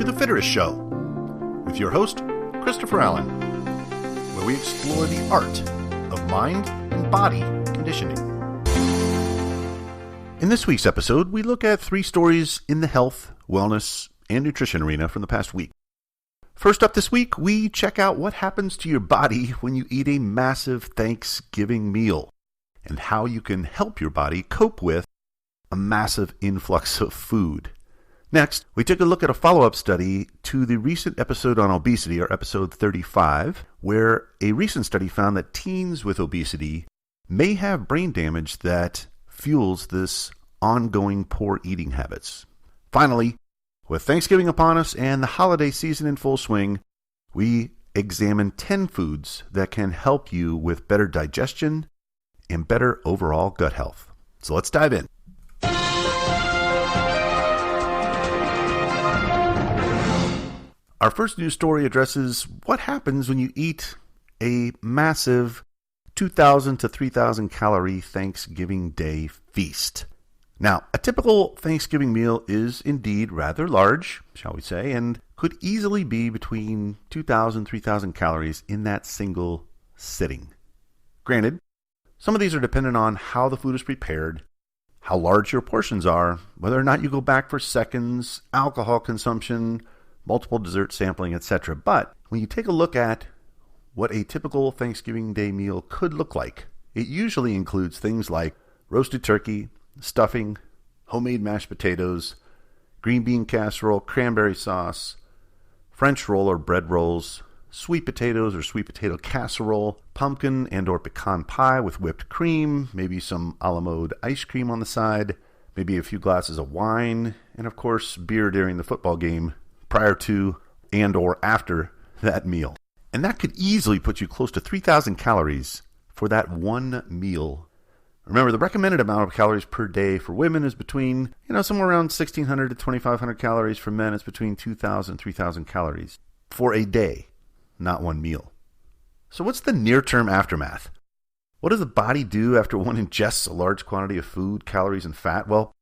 The Fitterist Show with your host, Christopher Allen, where we explore the art of mind and body conditioning. In this week's episode, we look at 3 stories in the health, wellness, and nutrition arena from the past week. First up this week, we check out what happens to your body when you eat a massive Thanksgiving meal and how you can help your body cope with a massive influx of food. Next, we took a look at a follow-up study to the recent episode on obesity, or episode 35, where a recent study found that teens with obesity may have brain damage that fuels this ongoing poor eating habits. Finally, with Thanksgiving upon us and the holiday season in full swing, we examine 10 foods that can help you with better digestion and better overall gut health. So let's dive in. Our first news story addresses what happens when you eat a massive 2,000 to 3,000 calorie Thanksgiving Day feast. Now, a typical Thanksgiving meal is indeed rather large, shall we say, and could easily be between 2,000 3,000 calories in that single sitting. Granted, some of these are dependent on how the food is prepared, how large your portions are, whether or not you go back for seconds, alcohol consumption, multiple dessert sampling, etc. But when you take a look at what a typical Thanksgiving Day meal could look like, it usually includes things like roasted turkey, stuffing, homemade mashed potatoes, green bean casserole, cranberry sauce, French roll or bread rolls, sweet potatoes or sweet potato casserole, pumpkin and or pecan pie with whipped cream, maybe some a la mode ice cream on the side, maybe a few glasses of wine, and of course beer during the football game prior to and or after that meal. And that could easily put you close to 3,000 calories for that one meal. Remember, the recommended amount of calories per day for women is between, somewhere around 1,600 to 2,500 calories. For men, it's between 2,000 and 3,000 calories for a day, not one meal. So what's the near-term aftermath? What does the body do after one ingests a large quantity of food, calories, and fat? Well,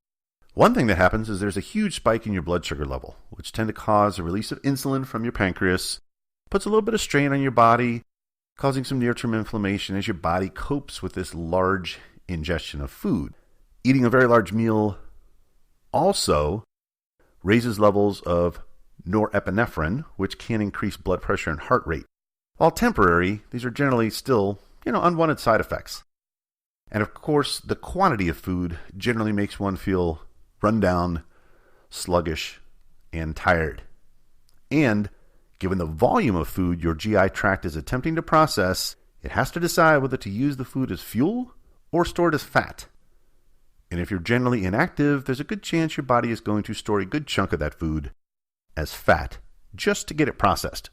one thing that happens is there's a huge spike in your blood sugar level, which tend to cause a release of insulin from your pancreas, puts a little bit of strain on your body, causing some near-term inflammation as your body copes with this large ingestion of food. Eating a very large meal also raises levels of norepinephrine, which can increase blood pressure and heart rate. While temporary, these are generally still, unwanted side effects. And of course, the quantity of food generally makes one feel run down, sluggish, and tired. And given the volume of food your GI tract is attempting to process, it has to decide whether to use the food as fuel or stored as fat. And if you're generally inactive, there's a good chance your body is going to store a good chunk of that food as fat just to get it processed.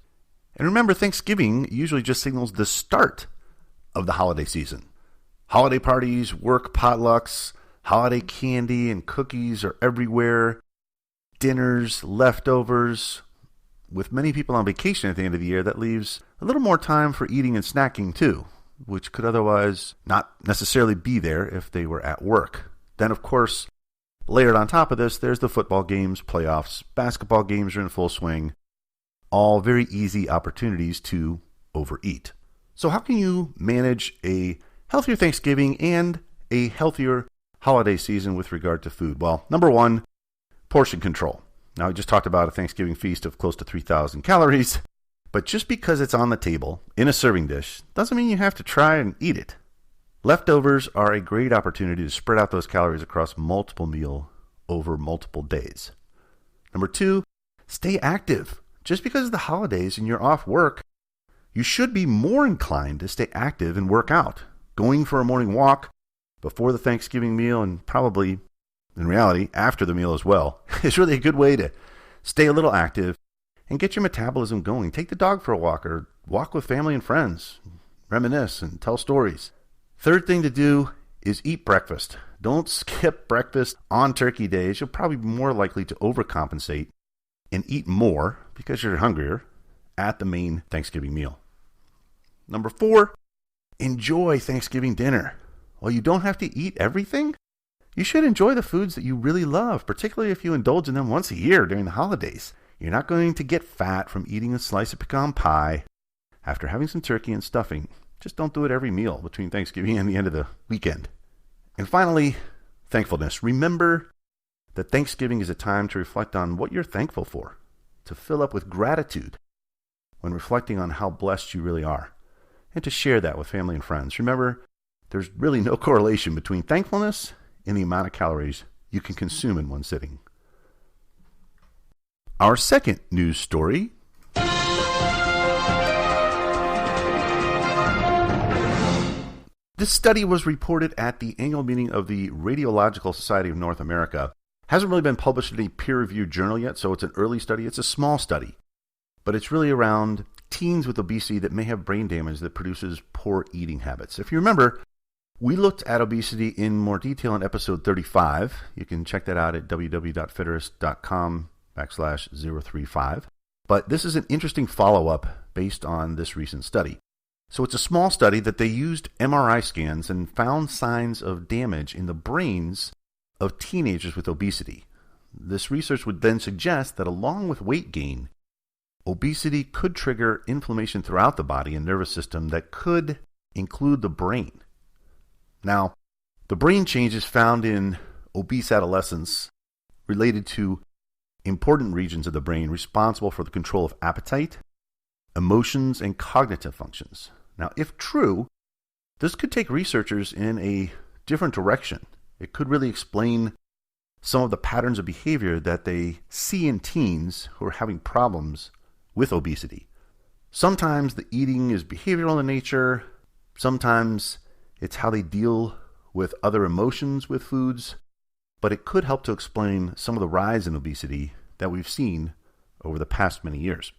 And remember, Thanksgiving usually just signals the start of the holiday season. Holiday parties, work potlucks, holiday candy and cookies are everywhere. Dinners, leftovers. With many people on vacation at the end of the year, that leaves a little more time for eating and snacking too, which could otherwise not necessarily be there if they were at work. Then, of course, layered on top of this, there's the football games, playoffs, basketball games are in full swing. All very easy opportunities to overeat. So how can you manage a healthier Thanksgiving and a healthier holiday season with regard to food? Well, number one, portion control. Now, I just talked about a Thanksgiving feast of close to 3,000 calories. But just because it's on the table in a serving dish doesn't mean you have to try and eat it. Leftovers are a great opportunity to spread out those calories across multiple meals over multiple days. Number two, stay active. Just because of the holidays and you're off work, you should be more inclined to stay active and work out. Going for a morning walk before the Thanksgiving meal, and probably, in reality, after the meal as well, is really a good way to stay a little active and get your metabolism going. Take the dog for a walk or walk with family and friends. Reminisce and tell stories. Third thing to do is eat breakfast. Don't skip breakfast on turkey days. You'll probably be more likely to overcompensate and eat more because you're hungrier at the main Thanksgiving meal. Number 4, enjoy Thanksgiving dinner. While you don't have to eat everything, you should enjoy the foods that you really love, particularly if you indulge in them once a year during the holidays. You're not going to get fat from eating a slice of pecan pie after having some turkey and stuffing. Just don't do it every meal between Thanksgiving and the end of the weekend. And finally, thankfulness. Remember that Thanksgiving is a time to reflect on what you're thankful for, to fill up with gratitude when reflecting on how blessed you really are, and to share that with family and friends. Remember, there's really no correlation between thankfulness and the amount of calories you can consume in one sitting. Our second news story. This study was reported at the annual meeting of the Radiological Society of North America. Hasn't really been published in a peer-reviewed journal yet, so it's an early study. It's a small study, but it's really around teens with obesity that may have brain damage that produces poor eating habits. If you remember, we looked at obesity in more detail in episode 35. You can check that out at www.fitrest.com/035. But this is an interesting follow-up based on this recent study. So it's a small study that they used MRI scans and found signs of damage in the brains of teenagers with obesity. This research would then suggest that along with weight gain, obesity could trigger inflammation throughout the body and nervous system that could include the brain. Now, the brain changes found in obese adolescents related to important regions of the brain responsible for the control of appetite, emotions, and cognitive functions. Now, if true, this could take researchers in a different direction. It could really explain some of the patterns of behavior that they see in teens who are having problems with obesity. Sometimes the eating is behavioral in nature. Sometimes it's how they deal with other emotions with foods. But it could help to explain some of the rise in obesity that we've seen over the past many years.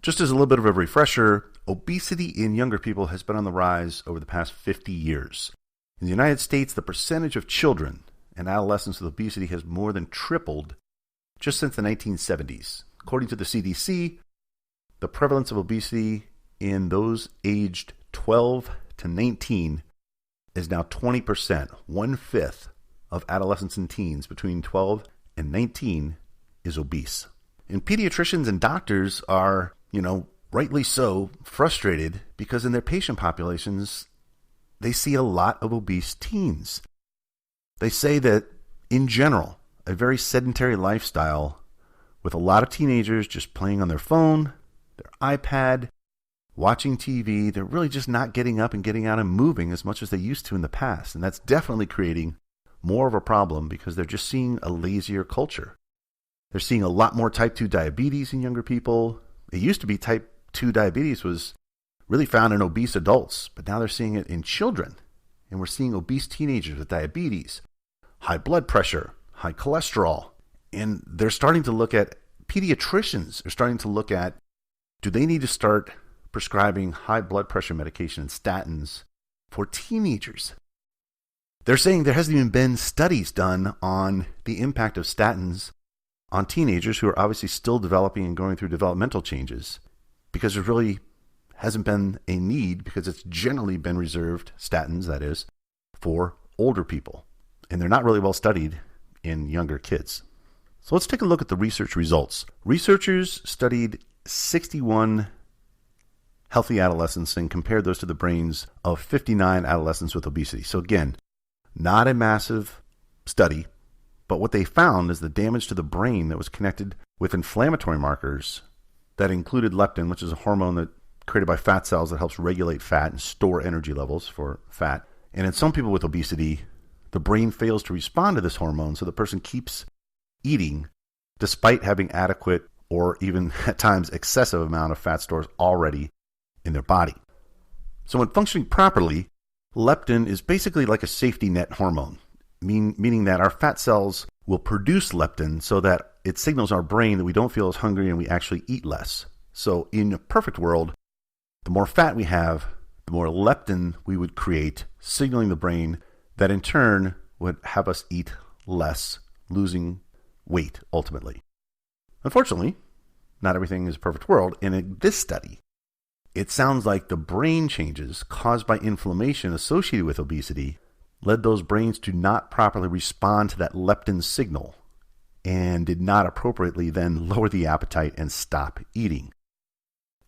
Just as a little bit of a refresher, obesity in younger people has been on the rise over the past 50 years. In the United States, the percentage of children and adolescents with obesity has more than tripled just since the 1970s. According to the CDC, the prevalence of obesity in those aged 12 to 19 is now 20%. 1/5 of adolescents and teens between 12 and 19 is obese. And pediatricians and doctors are, rightly so, frustrated because in their patient populations, they see a lot of obese teens. They say that, in general, a very sedentary lifestyle with a lot of teenagers just playing on their phone, their iPad, watching TV, they're really just not getting up and getting out and moving as much as they used to in the past. And that's definitely creating more of a problem because they're just seeing a lazier culture. They're seeing a lot more type 2 diabetes in younger people. It used to be type 2 diabetes was really found in obese adults, but now they're seeing it in children. And we're seeing obese teenagers with diabetes, high blood pressure, high cholesterol. And they're starting to look at, pediatricians are starting to look at, do they need to start prescribing high blood pressure medication and statins for teenagers? They're saying there hasn't even been studies done on the impact of statins on teenagers who are obviously still developing and going through developmental changes, because there really hasn't been a need, because it's generally been reserved, statins that is, for older people. And they're not really well studied in younger kids. So let's take a look at the research results. Researchers studied 61 healthy adolescents and compared those to the brains of 59 adolescents with obesity. So again, not a massive study, but what they found is the damage to the brain that was connected with inflammatory markers that included leptin, which is a hormone that created by fat cells that helps regulate fat and store energy levels for fat. And in some people with obesity, the brain fails to respond to this hormone, so the person keeps eating despite having adequate or even at times excessive amount of fat stores already in their body. So when functioning properly, leptin is basically like a safety net hormone, meaning that our fat cells will produce leptin so that it signals our brain that we don't feel as hungry and we actually eat less. So in a perfect world, the more fat we have, the more leptin we would create, signaling the brain that in turn would have us eat less, losing weight ultimately. Unfortunately, not everything is a perfect world, and in this study, it sounds like the brain changes caused by inflammation associated with obesity led those brains to not properly respond to that leptin signal. and did not appropriately then lower the appetite and stop eating.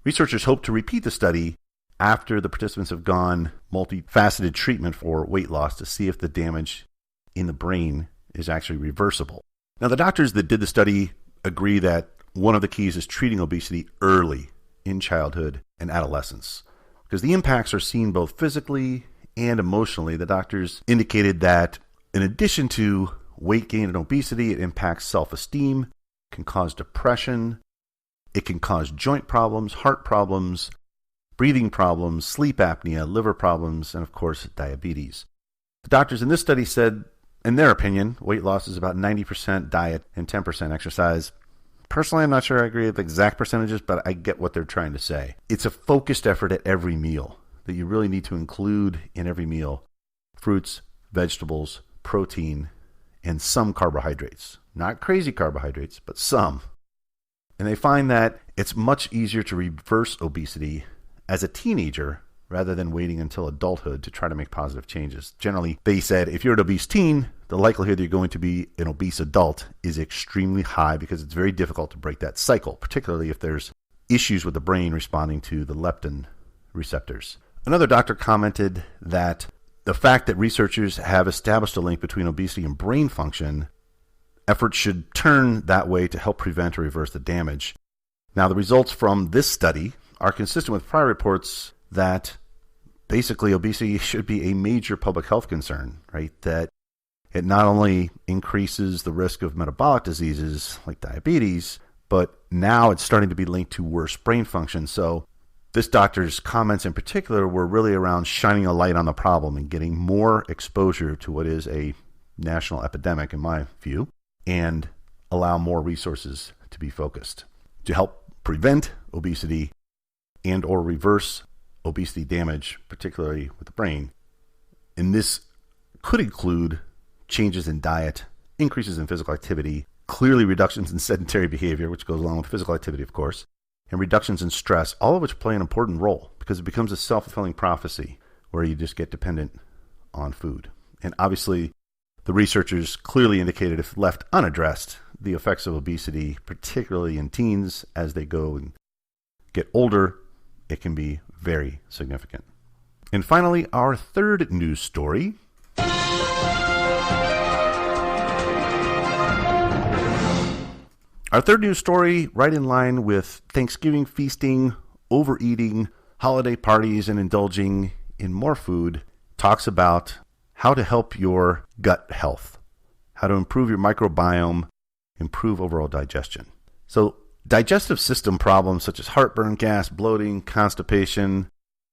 Researchers hope to repeat the study after the participants have gone multifaceted treatment for weight loss to see if the damage in the brain is actually reversible. Now, the doctors that did the study agree that one of the keys is treating obesity early in childhood and adolescence, because the impacts are seen both physically and emotionally. The doctors indicated that in addition to weight gain and obesity, it impacts self-esteem, can cause depression, it can cause joint problems, heart problems, breathing problems, sleep apnea, liver problems, and of course, diabetes. The doctors in this study said, in their opinion, weight loss is about 90% diet and 10% exercise. Personally, I'm not sure I agree with the exact percentages, but I get what they're trying to say. It's a focused effort at every meal that you really need to include in every meal fruits, vegetables, protein, and some carbohydrates. Not crazy carbohydrates, but some. And they find that it's much easier to reverse obesity as a teenager rather than waiting until adulthood to try to make positive changes. Generally, they said if you're an obese teen, the likelihood that you're going to be an obese adult is extremely high because it's very difficult to break that cycle, particularly if there's issues with the brain responding to the leptin receptors. Another doctor commented that the fact that researchers have established a link between obesity and brain function, efforts should turn that way to help prevent or reverse the damage. Now, the results from this study are consistent with prior reports that basically obesity should be a major public health concern, right? That it not only increases the risk of metabolic diseases like diabetes, but now it's starting to be linked to worse brain function. So this doctor's comments in particular were really around shining a light on the problem and getting more exposure to what is a national epidemic, in my view, and allow more resources to be focused to help prevent obesity and or reverse obesity damage, particularly with the brain. And this could include changes in diet, increases in physical activity, clearly reductions in sedentary behavior, which goes along with physical activity, of course, and reductions in stress, all of which play an important role because it becomes a self-fulfilling prophecy where you just get dependent on food. And obviously, the researchers clearly indicated if left unaddressed, the effects of obesity, particularly in teens as they go and get older, it can be very significant. And finally, our third news story. Our third news story, right in line with Thanksgiving feasting, overeating, holiday parties, and indulging in more food, talks about how to help your gut health, how to improve your microbiome, improve overall digestion. So digestive system problems such as heartburn, gas, bloating, constipation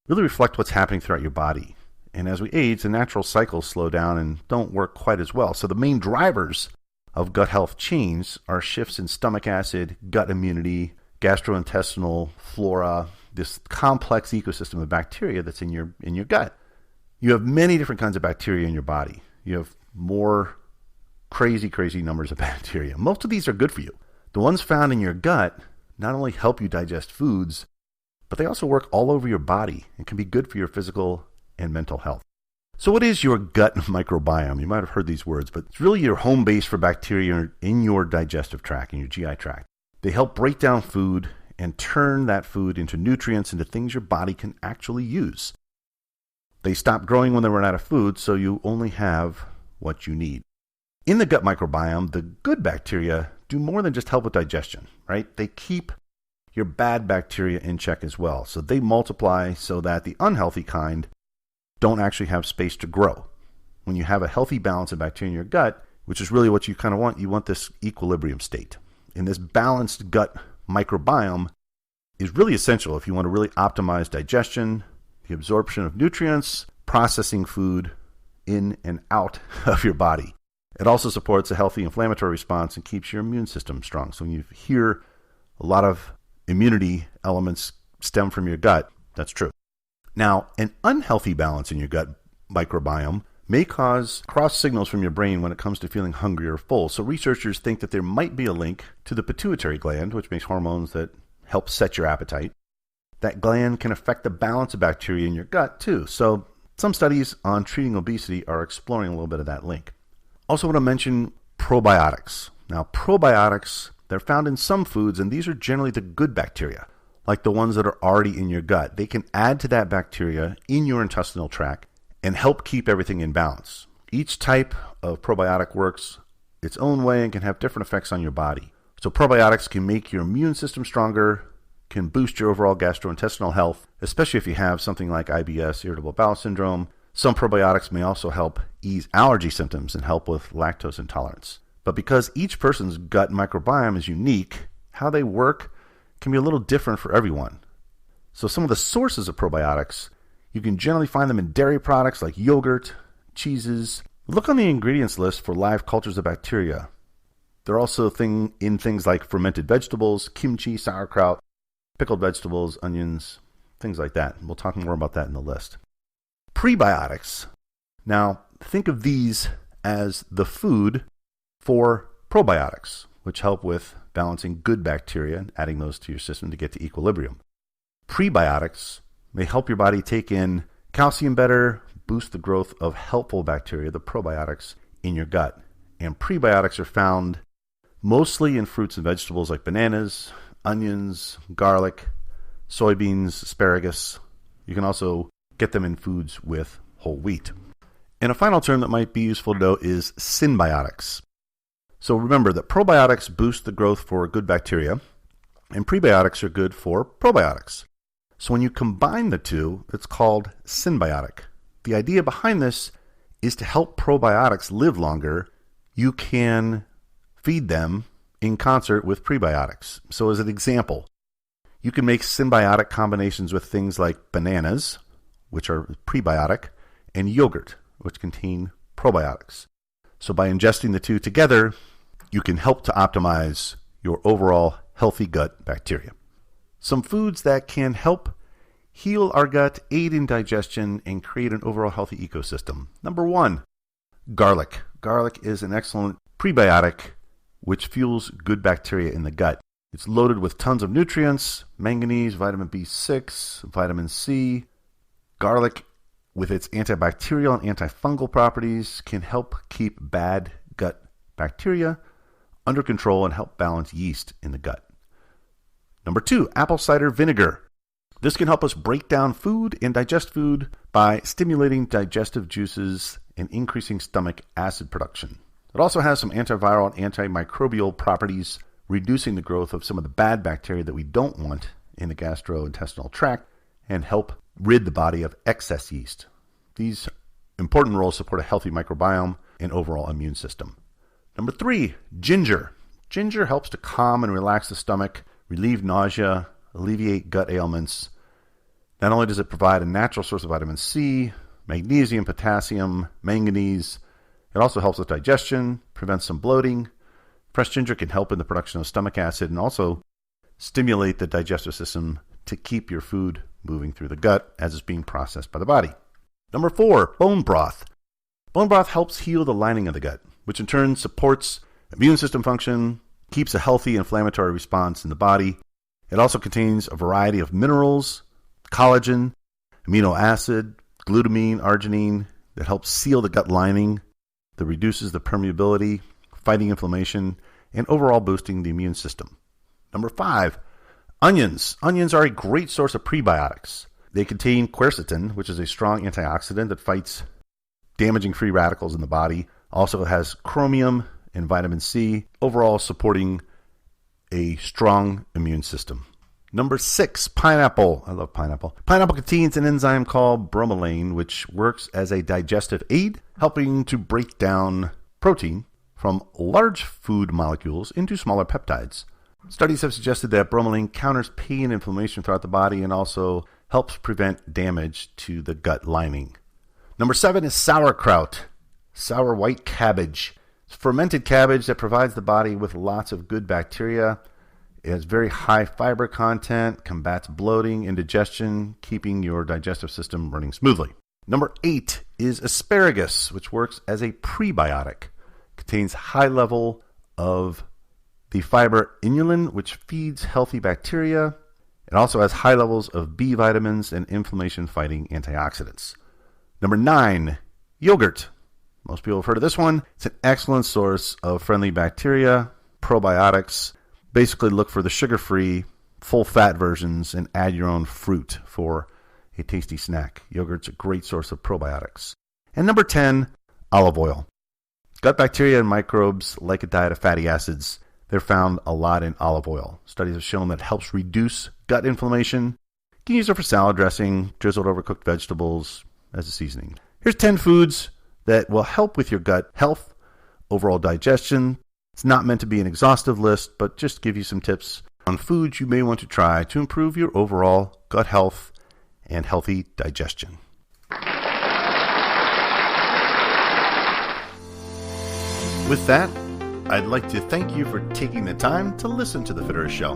really reflect what's happening throughout your body. And as we age, the natural cycles slow down and don't work quite as well. So the main drivers of gut health change are shifts in stomach acid, gut immunity, gastrointestinal flora, this complex ecosystem of bacteria that's in your gut. You have many different kinds of bacteria in your body. You have more crazy numbers of bacteria. Most of these are good for you. The ones found in your gut not only help you digest foods, but they also work all over your body and can be good for your physical and mental health. So what is your gut microbiome? You might have heard these words, but it's really your home base for bacteria in your digestive tract, in your GI tract. They help break down food and turn that food into nutrients, into things your body can actually use. They stop growing when they run out of food, so you only have what you need. In the gut microbiome, the good bacteria do more than just help with digestion, right? They keep your bad bacteria in check as well. So they multiply so that the unhealthy kind don't actually have space to grow. When you have a healthy balance of bacteria in your gut, which is really what you kind of want, you want this equilibrium state. And this balanced gut microbiome is really essential if you want to really optimize digestion, the absorption of nutrients, processing food in and out of your body. It also supports a healthy inflammatory response and keeps your immune system strong. So when you hear a lot of immunity elements stem from your gut, that's true. Now, an unhealthy balance in your gut microbiome may cause cross signals from your brain when it comes to feeling hungry or full. So researchers think that there might be a link to the pituitary gland, which makes hormones that help set your appetite. That gland can affect the balance of bacteria in your gut too. So some studies on treating obesity are exploring a little bit of that link. Also want to mention probiotics. Now, probiotics, they're found in some foods, and these are generally the good bacteria, like the ones that are already in your gut. They can add to that bacteria in your intestinal tract and help keep everything in balance. Each type of probiotic works its own way and can have different effects on your body. So probiotics can make your immune system stronger, can boost your overall gastrointestinal health, especially if you have something like IBS, irritable bowel syndrome. Some probiotics may also help ease allergy symptoms and help with lactose intolerance. But because each person's gut microbiome is unique, how they work can be a little different for everyone. So some of the sources of probiotics, you can generally find them in dairy products like yogurt, cheeses. Look on the ingredients list for live cultures of bacteria. They're also in things like fermented vegetables, kimchi, sauerkraut, pickled vegetables, onions, things like that. We'll talk more about that in the list. Prebiotics. Now, think of these as the food for probiotics, which help with balancing good bacteria and adding those to your system to get to equilibrium. Prebiotics may help your body take in calcium better, boost the growth of helpful bacteria, the probiotics, in your gut. And prebiotics are found mostly in fruits and vegetables like bananas, onions, garlic, soybeans, asparagus. You can also get them in foods with whole wheat. And a final term that might be useful to know is synbiotics. So remember that probiotics boost the growth for good bacteria, and prebiotics are good for probiotics. So when you combine the two, it's called synbiotic. The idea behind this is to help probiotics live longer. You can feed them in concert with prebiotics. So as an example, you can make symbiotic combinations with things like bananas, which are prebiotic, and yogurt, which contain probiotics. So by ingesting the two together, you can help to optimize your overall healthy gut bacteria. Some foods that can help heal our gut, aid in digestion, and create an overall healthy ecosystem. Number 1, garlic. Garlic is an excellent prebiotic which fuels good bacteria in the gut. It's loaded with tons of nutrients, manganese, vitamin B6, vitamin C. Garlic, with its antibacterial and antifungal properties, can help keep bad gut bacteria under control and help balance yeast in the gut. Number 2, apple cider vinegar. This can help us break down food and digest food by stimulating digestive juices and increasing stomach acid production. It also has some antiviral and antimicrobial properties, reducing the growth of some of the bad bacteria that we don't want in the gastrointestinal tract and help rid the body of excess yeast. These important roles support a healthy microbiome and overall immune system. Number 3, ginger. Ginger helps to calm and relax the stomach, relieve nausea, alleviate gut ailments. Not only does it provide a natural source of vitamin C, magnesium, potassium, manganese, it also helps with digestion, prevents some bloating. Fresh ginger can help in the production of stomach acid and also stimulate the digestive system to keep your food moving through the gut as it's being processed by the body. Number 4, bone broth. Bone broth helps heal the lining of the gut, which in turn supports immune system function, keeps a healthy inflammatory response in the body. It also contains a variety of minerals, collagen, amino acid, glutamine, arginine that helps seal the gut lining, that reduces the permeability, fighting inflammation, and overall boosting the immune system. Number 5, onions. Onions are a great source of prebiotics. They contain quercetin, which is a strong antioxidant that fights damaging free radicals in the body. Also has chromium and vitamin C, overall supporting a strong immune system. Number 6, pineapple. I love pineapple. Pineapple contains an enzyme called bromelain, which works as a digestive aid, helping to break down protein from large food molecules into smaller peptides. Studies have suggested that bromelain counters pain and inflammation throughout the body and also helps prevent damage to the gut lining. Number 7 is sauerkraut. Sour white cabbage. It's fermented cabbage that provides the body with lots of good bacteria. It has very high fiber content, combats bloating, indigestion, keeping your digestive system running smoothly. Number 8 is asparagus, which works as a prebiotic. Contains high level of the fiber inulin, which feeds healthy bacteria. It also has high levels of B vitamins and inflammation-fighting antioxidants. Number 9, yogurt. Most people have heard of this one. It's an excellent source of friendly bacteria, probiotics. Basically look for the sugar-free, full-fat versions and add your own fruit for a tasty snack. Yogurt's a great source of probiotics. And number 10, olive oil. Gut bacteria and microbes like a diet of fatty acids. They're found a lot in olive oil. Studies have shown that it helps reduce gut inflammation. You can use it for salad dressing, drizzled over cooked vegetables as a seasoning. Here's 10 foods that will help with your gut health, overall digestion. It's not meant to be an exhaustive list, but just give you some tips on foods you may want to try to improve your overall gut health and healthy digestion. With that, I'd like to thank you for taking the time to listen to The Fitterist Show.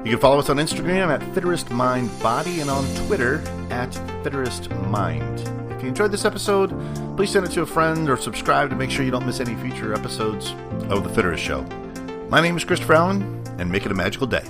You can follow us on Instagram at FitteristMindBody and on Twitter at FitteristMind. If you enjoyed this episode, please send it to a friend or subscribe to make sure you don't miss any future episodes of The Fitterist Show. My name is Christopher Allen, and make it a magical day.